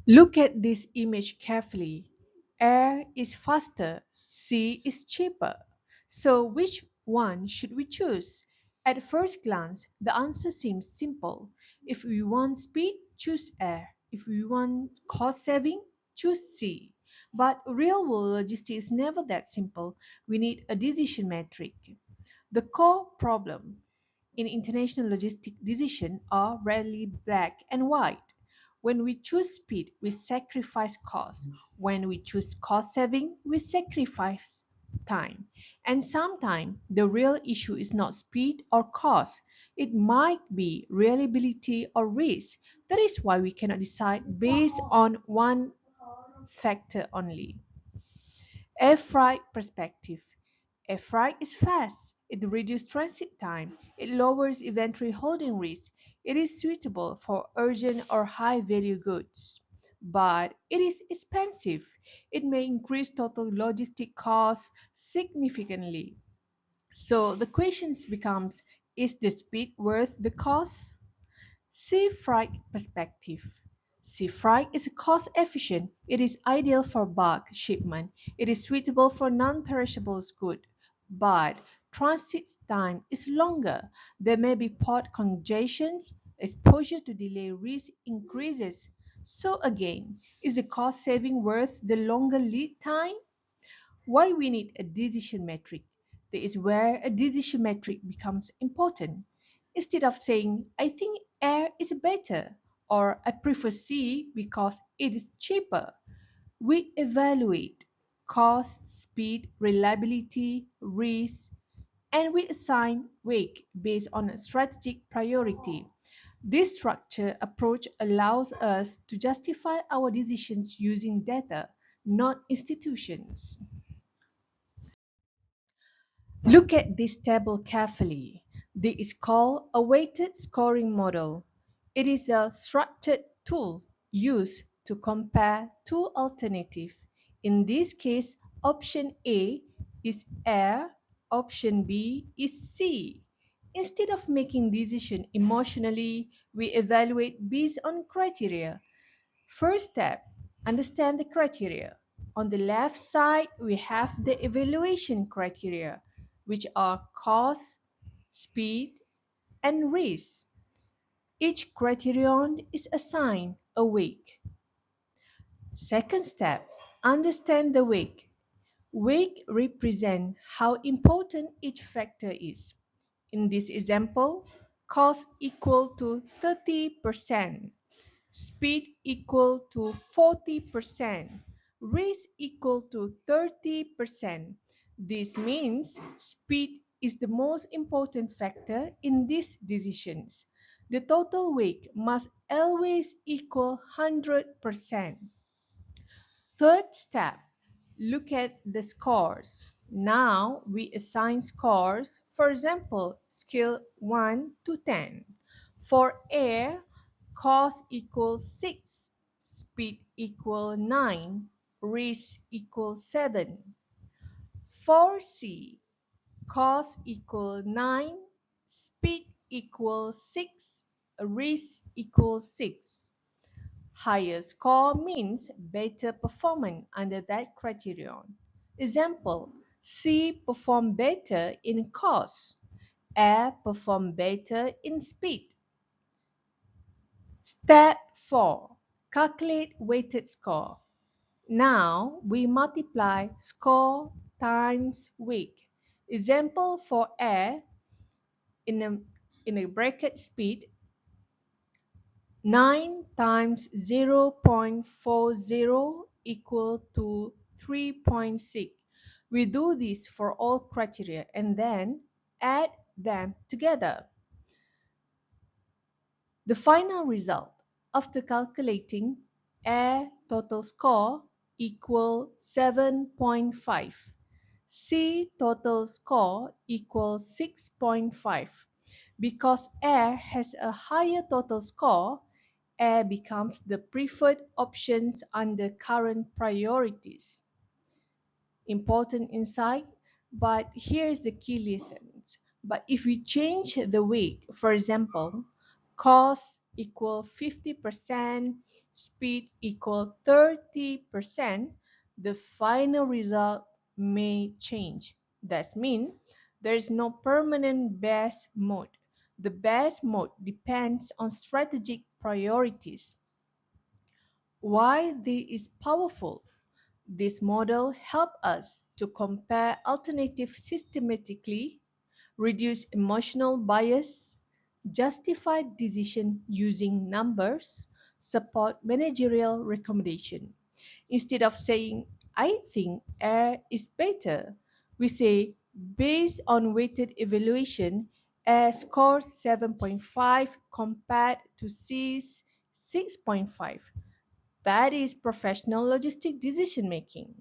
Look at this image carefully. Air is faster, sea is cheaper. So, which one should we choose? At first glance, the answer seems simple. If we want speed, choose air. If we want cost saving, choose sea. But real world logistics is never that simple. We need a decision metric. The core problem in international logistic decisions are rarely black and white. When we choose speed, we sacrifice cost. When we choose cost saving, we sacrifice time. And sometimes the real issue is not speed or cost. It might be reliability or risk. That is why we cannot decide based on one factor only. Air freight perspective. Air freight is fast. It reduces transit time. It lowers inventory holding risk. It is suitable for urgent or high value goods. But it is expensive. It may increase total logistic costs significantly. So the question becomes, is the speed worth the cost? Sea freight perspective. Sea freight is cost efficient. It is ideal for bulk shipment. It is suitable for non-perishable goods. But transit time is longer. There may be port congestions. Exposure to delay risk increases. So again, is the cost saving worth the longer lead time? Why we need a decision metric? This is where a decision metric becomes important. Instead of saying, I think air is better or I prefer sea because it is cheaper, we evaluate cost, speed, reliability, risk, and we assign weight based on a strategic priority. This structured approach allows us to justify our decisions using data, not institutions. Look at this table carefully. This is called a weighted scoring model. It is a structured tool used to compare two alternatives. In this case, option A is air, option B is sea. Instead of making decision emotionally, we evaluate based on criteria. First step, understand the criteria. On the left side, we have the evaluation criteria, which are cost, speed, and risk. Each criterion is assigned a weight. Second step, understand the weight. Weight represents how important each factor is. In this example, cost equal to 30%. Speed equal to 40%, risk equal to 30%. This means speed is the most important factor in these decisions. The total weight must always equal 100%. Third step, look at the scores. Now we assign scores, for example, scale 1 to 10. For air, cost equals 6, speed equals 9, risk equals 7. For C, cost equals 9, speed equals 6, risk equals 6. Higher score means better performance under that criterion. Example, C perform better in cost, air perform better in speed. Step 4. Calculate weighted score. Now we multiply score times weight. Example for air in a bracket speed 9 times 0.40 equal to 3.6. We do this for all criteria and then add them together. The final result after calculating air total score equal 7.5. C total score equals 6.5. Because air has a higher total score, air becomes the preferred options under current priorities. Important insight, but here's the key lessons. But if we change the weight, for example, cost equal 50%, speed equal 30%, the final result may change. That means there is no permanent best mode. The best mode depends on strategic priorities. Why this is powerful? This model helps us to compare alternatives systematically, reduce emotional bias, justify decision using numbers, support managerial recommendation. Instead of saying, I think air is better, we say, based on weighted evaluation, air scores 7.5 compared to C's 6.5. That is professional logistic decision making.